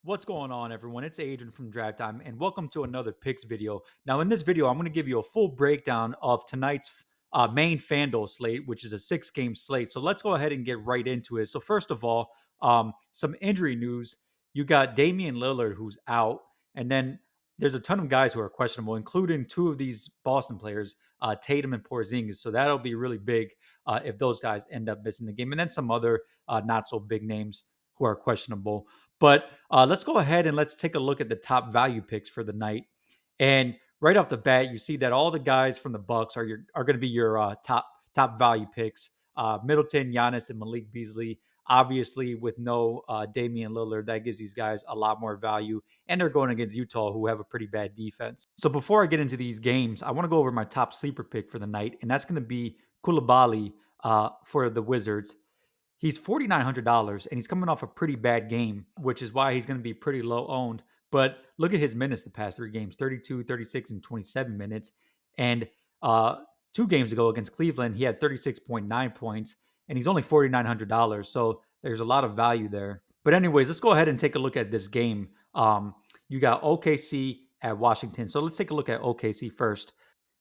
What's going on, everyone? It's Adrian from Draft Time, and welcome to another picks video. Now, in this video, I'm going to give you a full breakdown of tonight's main FanDuel slate, which is a six-game slate. So let's go ahead and get right into it. So first of all, some injury news. You got Damian Lillard, who's out, and then there's a ton of guys who are questionable, including two of these Boston players, Tatum and Porzingis. So that'll be really big if those guys end up missing the game, and then some other not so big names who are questionable. But let's go ahead and let's take a look at the top value picks for the night. And right off the bat, you see that all the guys from the Bucks are going to be your top value picks. Middleton, Giannis, and Malik Beasley. Obviously, with no Damian Lillard, that gives these guys a lot more value. And they're going against Utah, who have a pretty bad defense. So before I get into these games, I want to go over my top sleeper pick for the night, and that's going to be Koulibaly for the Wizards. He's $4,900 and he's coming off a pretty bad game, which is why he's going to be pretty low owned. But look at his minutes the past three games: 32, 36, and 27 minutes. And uh, 2 games ago against Cleveland, he had 36.9 points and he's only $4,900. So there's a lot of value there. But, anyways, let's go ahead and take a look at this game. You got OKC at Washington. So let's take a look at OKC first.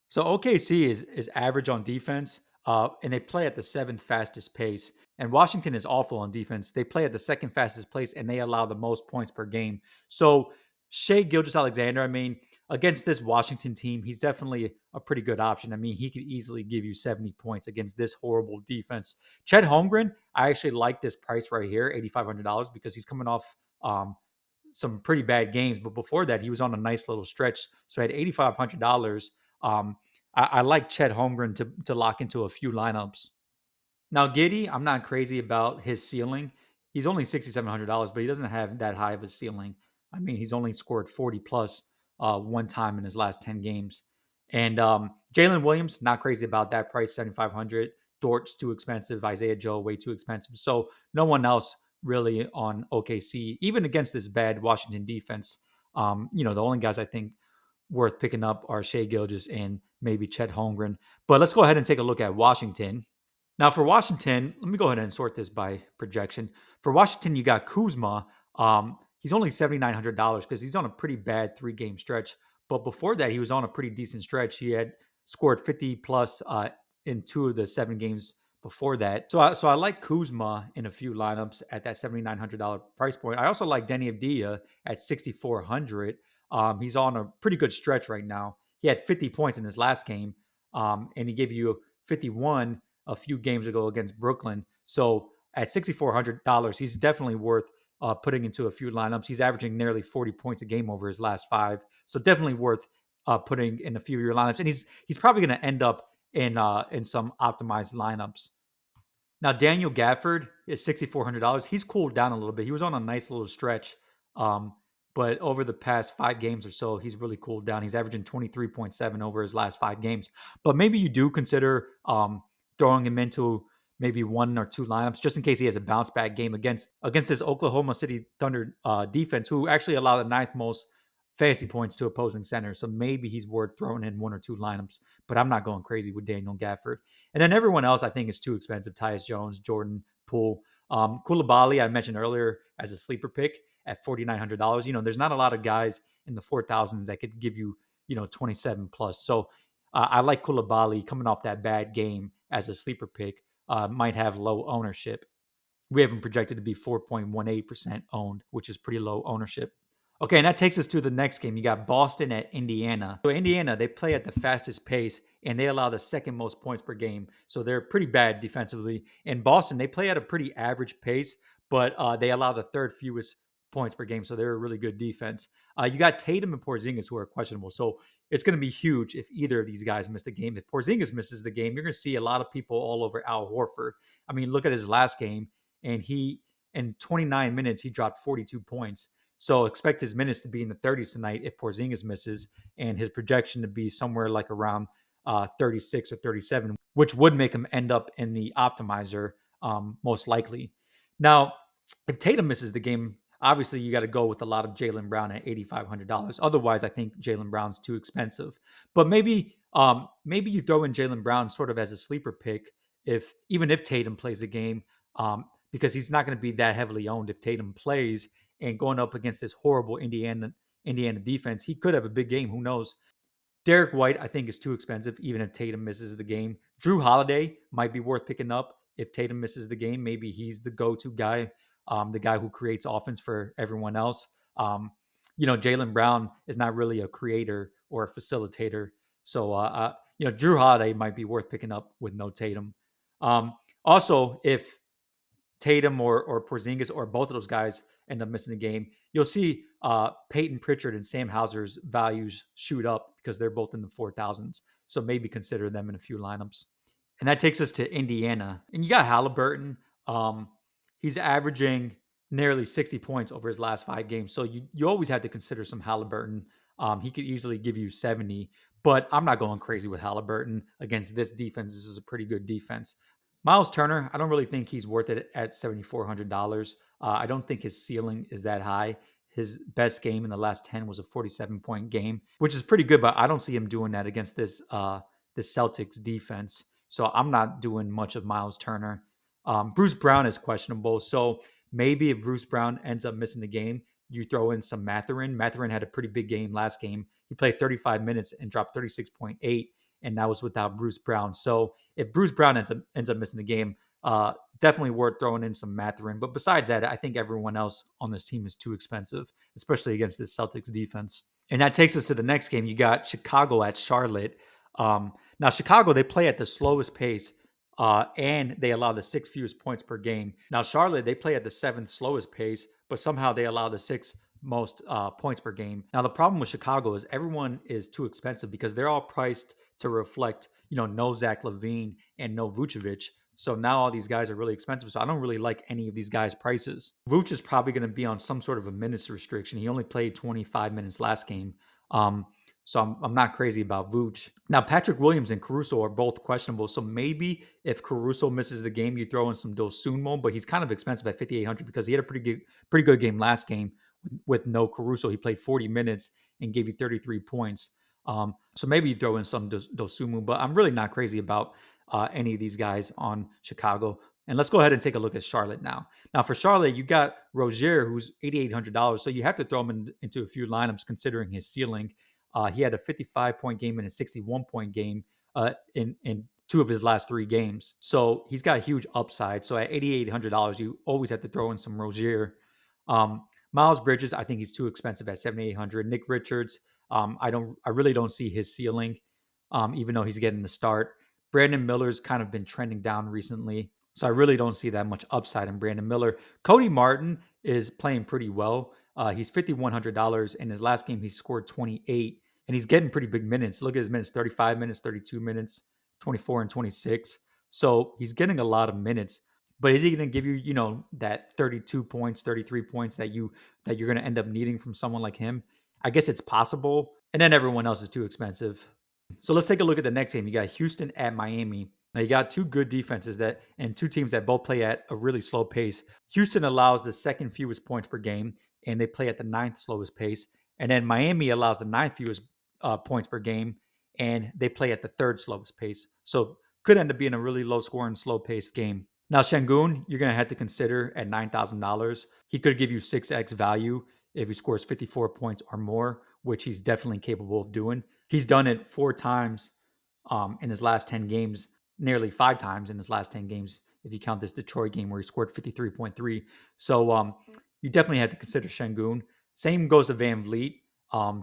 So OKC is average on defense, and they play at the seventh fastest pace. And Washington is awful on defense. They play at the second fastest pace, and they allow the most points per game. So Shea Gilgeous-Alexander, I mean, against this Washington team, he's definitely a pretty good option. I mean, he could easily give you 70 points against this horrible defense. Chet Holmgren, I actually like this price right here, $8,500, because he's coming off some pretty bad games. But before that, he was on a nice little stretch. So at $8,500, I like Chet Holmgren to lock into a few lineups. Now, Giddy, I'm not crazy about his ceiling. He's only $6,700, but he doesn't have that high of a ceiling. I mean, he's only scored 40 plus one time in his last 10 games. And Jalen Williams, not crazy about that price, 7,500. Dort's too expensive. Isaiah Joe, way too expensive. So no one else really on OKC, even against this bad Washington defense. The only guys I think worth picking up are Shea Gilgis and maybe Chet Holmgren. But let's go ahead and take a look at Washington. Now, for Washington, let me go ahead and sort this by projection. For Washington, you got Kuzma. He's only $7,900 because he's on a pretty bad 3 game stretch. But before that, he was on a pretty decent stretch. He had scored 50 plus in 2 of the 7 games before that. So I like Kuzma in a few lineups at that $7,900 price point. I also like Denny Avdia at 6,400. He's on a pretty good stretch right now. He had 50 points in his last game, and he gave you 51 a few games ago against Brooklyn. So at $6,400, he's definitely worth putting into a few lineups. He's averaging nearly 40 points a game over his last 5. So definitely worth putting in a few of your lineups. And he's probably going to end up in some optimized lineups. Now, Daniel Gafford is $6,400. He's cooled down a little bit. He was on a nice little stretch. Um, but over the past 5 games or so, he's really cooled down. He's averaging 23.7 over his last 5 games. But maybe you do consider throwing him into maybe 1 or 2 lineups just in case he has a bounce back game against this Oklahoma City Thunder defense, who actually allow the ninth most fantasy points to opposing centers. So maybe he's worth throwing in 1 or 2 lineups. But I'm not going crazy with Daniel Gafford. And then everyone else I think is too expensive. Tyus Jones, Jordan Poole, Koulibaly I mentioned earlier as a sleeper pick at $4,900. There's not a lot of guys in the 4,000s that could give you 27 plus. So I like Koulibaly coming off that bad game as a sleeper pick. Might have low ownership. We have him projected to be 4.18% owned, which is pretty low ownership. Okay, and that takes us to the next game. You got Boston at Indiana. So Indiana, they play at the fastest pace and they allow the second most points per game. So they're pretty bad defensively. In Boston, they play at a pretty average pace, but they allow the third fewest points per game. So they're a really good defense. You got Tatum and Porzingis who are questionable. So it's going to be huge if either of these guys miss the game. If Porzingis misses the game, you're going to see a lot of people all over Al Horford. I mean, look at his last game, and in 29 minutes, he dropped 42 points. So expect his minutes to be in the 30s tonight if Porzingis misses, and his projection to be somewhere like around 36 or 37, which would make him end up in the optimizer most likely. Now, if Tatum misses the game, obviously you got to go with a lot of Jaylen Brown at $8,500. Otherwise, I think Jaylen Brown's too expensive. But maybe you throw in Jaylen Brown sort of as a sleeper pick even if Tatum plays the game, because he's not going to be that heavily owned if Tatum plays and going up against this horrible Indiana defense, he could have a big game. Who knows? Derek White, I think, is too expensive, even if Tatum misses the game. Drew Holiday might be worth picking up if Tatum misses the game. Maybe he's the go-to guy, the guy who creates offense for everyone else. Um, Jalen Brown is not really a creator or a facilitator. So, Drew Holiday might be worth picking up with no Tatum. Also, if Tatum or Porzingis or both of those guys end up missing the game, you'll see Peyton Pritchard and Sam Hauser's values shoot up because they're both in the 4,000s. So maybe consider them in a few lineups. And that takes us to Indiana. And you got Halliburton. Um, he's averaging nearly 60 points over his last 5 games. So you always have to consider some Halliburton. He could easily give you 70, but I'm not going crazy with Halliburton against this defense. This is a pretty good defense. Miles Turner, I don't really think he's worth it at $7,400. I don't think his ceiling is that high. His best game in the last 10 was a 47-point game, which is pretty good, but I don't see him doing that against this Celtics defense. So I'm not doing much of Miles Turner. Bruce Brown is questionable. So maybe if Bruce Brown ends up missing the game, you throw in some Mathurin. Mathurin had a pretty big game last game. He played 35 minutes and dropped 36.8, and that was without Bruce Brown. So if Bruce Brown ends up missing the game, definitely worth throwing in some Mathurin. But besides that, I think everyone else on this team is too expensive, especially against this Celtics defense. And that takes us to the next game. You got Chicago at Charlotte. Now, Chicago, they play at the slowest pace, and they allow the sixth fewest points per game. Now, Charlotte, they play at the seventh slowest pace, but somehow they allow the sixth most points per game. Now, the problem with Chicago is everyone is too expensive because they're all priced to reflect, no Zach LaVine and no Vucevic. So now all these guys are really expensive. So I don't really like any of these guys' prices. Vuce is probably going to be on some sort of a minutes restriction. He only played 25 minutes last game. So I'm not crazy about Vooch. Now, Patrick Williams and Caruso are both questionable. So maybe if Caruso misses the game, you throw in some Dosunmu, but he's kind of expensive at 5,800 because he had a pretty good game last game with no Caruso. He played 40 minutes and gave you 33 points. So maybe you throw in some Dosunmu, but I'm really not crazy about any of these guys on Chicago. And let's go ahead and take a look at Charlotte now. Now, for Charlotte, you got Rozier, who's $8,800. So you have to throw him into a few lineups considering his ceiling. He had a 55-point game and a 61-point game in two of his last 3 games. So he's got a huge upside. So at $8,800, you always have to throw in some Rozier. Miles Bridges, I think he's too expensive at 7,800. Nick Richards, I really don't see his ceiling, even though he's getting the start. Brandon Miller's kind of been trending down recently, so I really don't see that much upside in Brandon Miller. Cody Martin is playing pretty well. He's $5,100. In his last game, he scored 28, and he's getting pretty big minutes. Look at his minutes: 35 minutes, 32 minutes, 24 and 26. So he's getting a lot of minutes. But is he going to give you, that 32 points, 33 points that you're going to end up needing from someone like him? I guess it's possible. And then everyone else is too expensive. So let's take a look at the next game. You got Houston at Miami. Now you got two good defenses and two teams that both play at a really slow pace. Houston allows the second fewest points per game, and they play at the ninth slowest pace. And then Miami allows the ninth fewest points per game, and they play at the third slowest pace. So could end up being a really low scoring, slow paced game. Now Şengün, you're gonna have to consider at $9,000. He could give you 6x value if he scores 54 points or more, which he's definitely capable of doing. He's done it 4 times in his last 10 games, nearly 5 times in his last 10 games, if you count this Detroit game where he scored 53.3. So you definitely have to consider Şengün. Same goes to Van Vliet,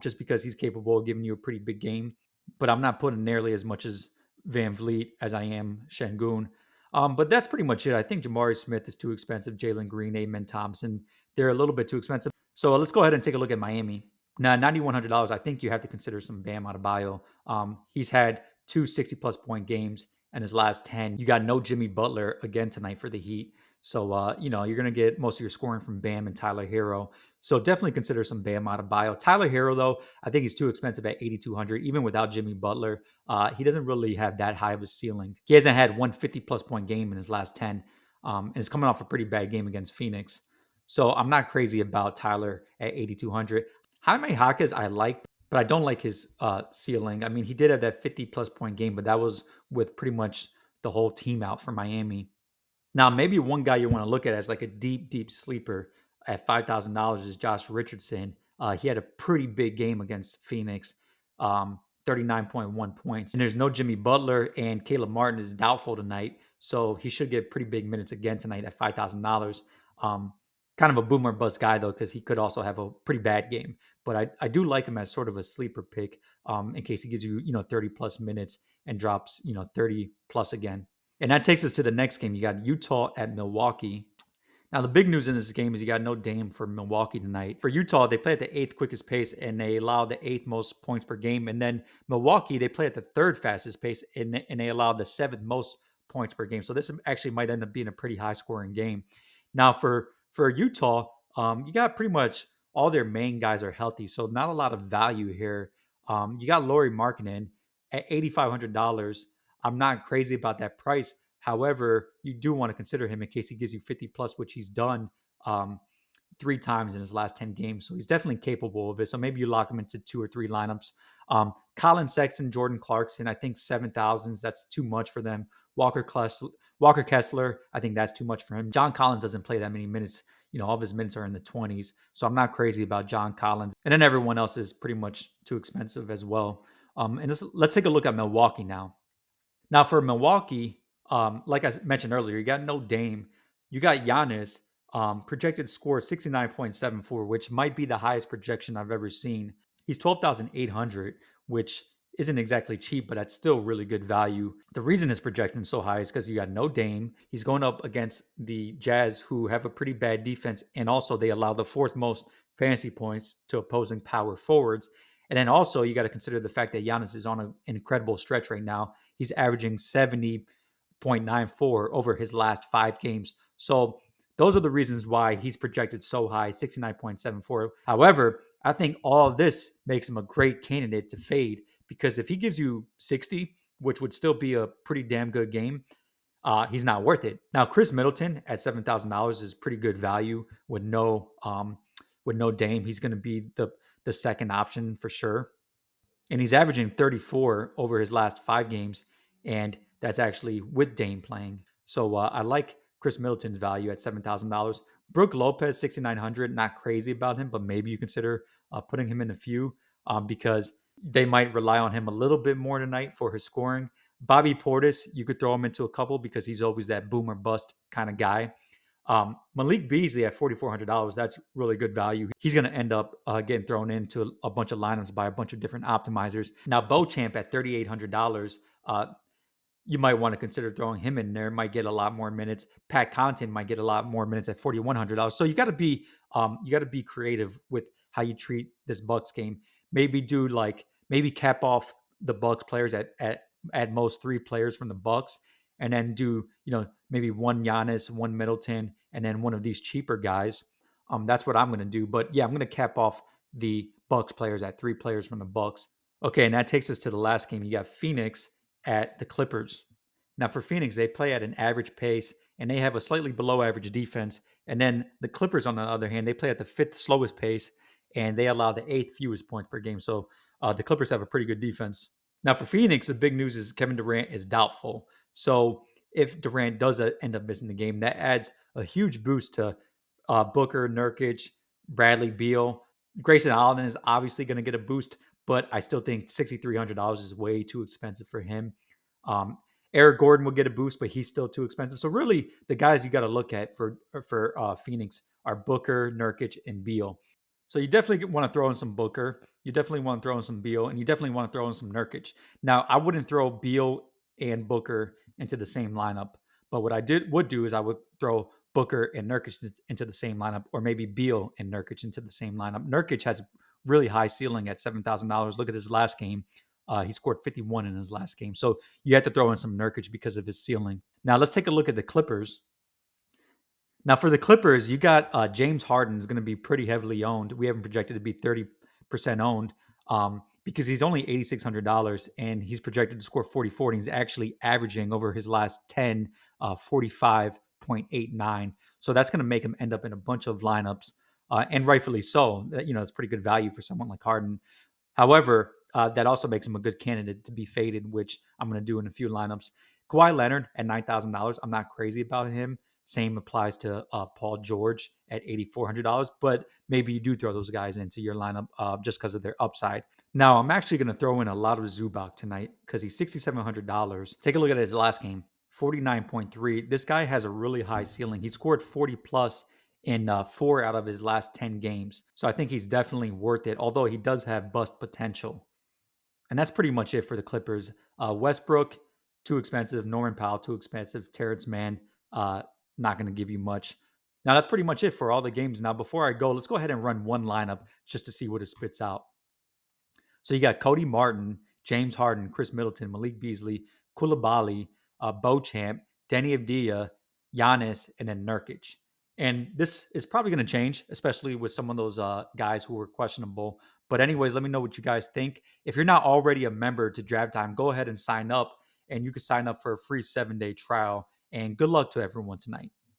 just because he's capable of giving you a pretty big game. But I'm not putting nearly as much as Van Vliet as I am Şengün. But that's pretty much it. I think Jamari Smith is too expensive. Jalen Green, Amen Thompson, they're a little bit too expensive. So let's go ahead and take a look at Miami. Now, $9,100, I think you have to consider some Bam Adebayo. He's had two 60-plus point games in his last 10. You got no Jimmy Butler again tonight for the Heat. So, you're going to get most of your scoring from Bam and Tyler Hero. So definitely consider some Bam Adebayo. Tyler Hero, though, I think he's too expensive at $8,200, even without Jimmy Butler. He doesn't really have that high of a ceiling. He hasn't had one 50-plus point game in his last 10, and is coming off a pretty bad game against Phoenix. So I'm not crazy about Tyler at 8,200. Jaime Jaquez, I like, but I don't like his ceiling. I mean, he did have that 50-plus point game, but that was with pretty much the whole team out for Miami. Now, maybe one guy you want to look at as like a deep, deep sleeper at $5,000 is Josh Richardson. He had a pretty big game against Phoenix, 39.1 points. And there's no Jimmy Butler, and Caleb Martin is doubtful tonight. So he should get pretty big minutes again tonight at $5,000. Um, Kind of a boomer bust guy, though, because he could also have a pretty bad game. But I do like him as sort of a sleeper pick in case he gives you, 30 plus minutes and drops, 30 plus again. And that takes us to the next game. You got Utah at Milwaukee. Now, the big news in this game is you got no Dame for Milwaukee tonight. For Utah, they play at the eighth quickest pace and they allow the eighth most points per game. And then Milwaukee, they play at the third fastest pace and they allow the seventh most points per game. So this actually might end up being a pretty high scoring game. Now, for Utah, you got pretty much all their main guys are healthy. So not a lot of value here. You got Lauri Markkinen at $8,500. I'm not crazy about that price. However, you do want to consider him in case he gives you 50 plus, which he's done um, 3 times in his last 10 games. So he's definitely capable of it. So maybe you lock him into 2 or 3 lineups. Colin Sexton, Jordan Clarkson, I think 7,000s. That's too much for them. Walker Kessler, I think that's too much for him. John Collins doesn't play that many minutes. All of his minutes are in the 20s. So I'm not crazy about John Collins. And then everyone else is pretty much too expensive as well. And let's take a look at Milwaukee now. Now for Milwaukee, like I mentioned earlier, you got no Dame. You got Giannis, projected score 69.74, which might be the highest projection I've ever seen. He's 12,800, which isn't exactly cheap, but that's still really good value. The reason his projection is so high is because you got no Dame. He's going up against the Jazz, who have a pretty bad defense, and also they allow the fourth most fantasy points to opposing power forwards. And then also you got to consider the fact that Giannis is on an incredible stretch right now. He's averaging 70.94 over his last 5 games. So those are the reasons why he's projected so high, 69.74. However, I think all of this makes him a great candidate to fade because if he gives you 60, which would still be a pretty damn good game, he's not worth it. Now, Chris Middleton at $7,000 is pretty good value with no Dame. He's going to be the second option for sure, and he's averaging 34 over his last 5 games, and that's actually with Dame playing. So I like Chris Middleton's value at $7,000. Brooke Lopez 6,900. Not crazy about him, but maybe you consider putting him in a few because they might rely on him a little bit more tonight for his scoring. Bobby Portis, you could throw him into a couple because he's always that boom or bust kind of guy. Malik Beasley at $4,400. That's really good value. He's going to end up getting thrown into a bunch of lineups by a bunch of different optimizers. Now, Beauchamp at $3,800. You might want to consider throwing him in there. Might get a lot more minutes. Pat Connaughton might get a lot more minutes at $4,100. So you got to be creative with how you treat this Bucks game. Maybe cap off the Bucks players at most 3 players from the Bucks, and then do maybe one Giannis, one Middleton, and then one of these cheaper guys. That's what I'm going to do. But yeah, I'm going to cap off the Bucks players at 3 players from the Bucks. Okay, and that takes us to the last game. You got Phoenix at the Clippers. Now, for Phoenix, they play at an average pace and they have a slightly below average defense. And then the Clippers, on the other hand, they play at the 5th slowest pace and they allow the 8th fewest points per game. So the Clippers have a pretty good defense. Now, for Phoenix, the big news is Kevin Durant is doubtful. So if Durant does end up missing the game, that adds a huge boost to Booker, Nurkic, Bradley Beal. Grayson Allen is obviously going to get a boost, but I still think $6,300 is way too expensive for him. Um, Eric Gordon will get a boost, but he's still too expensive. So really, the guys you got to look at for Phoenix are Booker, Nurkic, and Beal. So you definitely want to throw in some Booker. You definitely want to throw in some Beal, and you definitely want to throw in some Nurkic. Now, I wouldn't throw Beal and Booker into the same lineup, but what I would do is I would throw Booker and Nurkic into the same lineup, or maybe Beal and Nurkic into the same lineup. Nurkic has really high ceiling at $7,000. Look at his last game. He scored 51 in his last game. So you have to throw in some Nurkic because of his ceiling. Now let's take a look at the Clippers. Now for the Clippers, you got James Harden is going to be pretty heavily owned. We have him projected to be 30% owned because he's only $8,600 and he's projected to score 44. And he's actually averaging over his last 10, 45.89. So that's going to make him end up in a bunch of lineups, and rightfully so. It's pretty good value for someone like Harden. However, that also makes him a good candidate to be faded, which I'm going to do in a few lineups. Kawhi Leonard at $9,000. I'm not crazy about him. Same applies to Paul George at $8,400, but maybe you do throw those guys into your lineup just because of their upside. Now, I'm actually going to throw in a lot of Zubac tonight because he's $6,700. Take a look at his last game, 49.3. This guy has a really high ceiling. He scored 40 plus in 4 out of his last 10 games. So I think he's definitely worth it, although he does have bust potential. And that's pretty much it for the Clippers. Westbrook, too expensive. Norman Powell, too expensive. Terrence Mann, uh, not going to give you much. Now, that's pretty much it for all the games. Now, before I go, let's go ahead and run one lineup just to see what it spits out. So you got Cody Martin, James Harden, Chris Middleton, Malik Beasley, Koulibaly, Beauchamp, Denny Avdia, Giannis, and then Nurkic. And this is probably going to change, especially with some of those guys who were questionable. But anyways, let me know what you guys think. If you're not already a member to Draft Time, go ahead and sign up, and you can sign up for a free 7-day trial. And good luck to everyone tonight.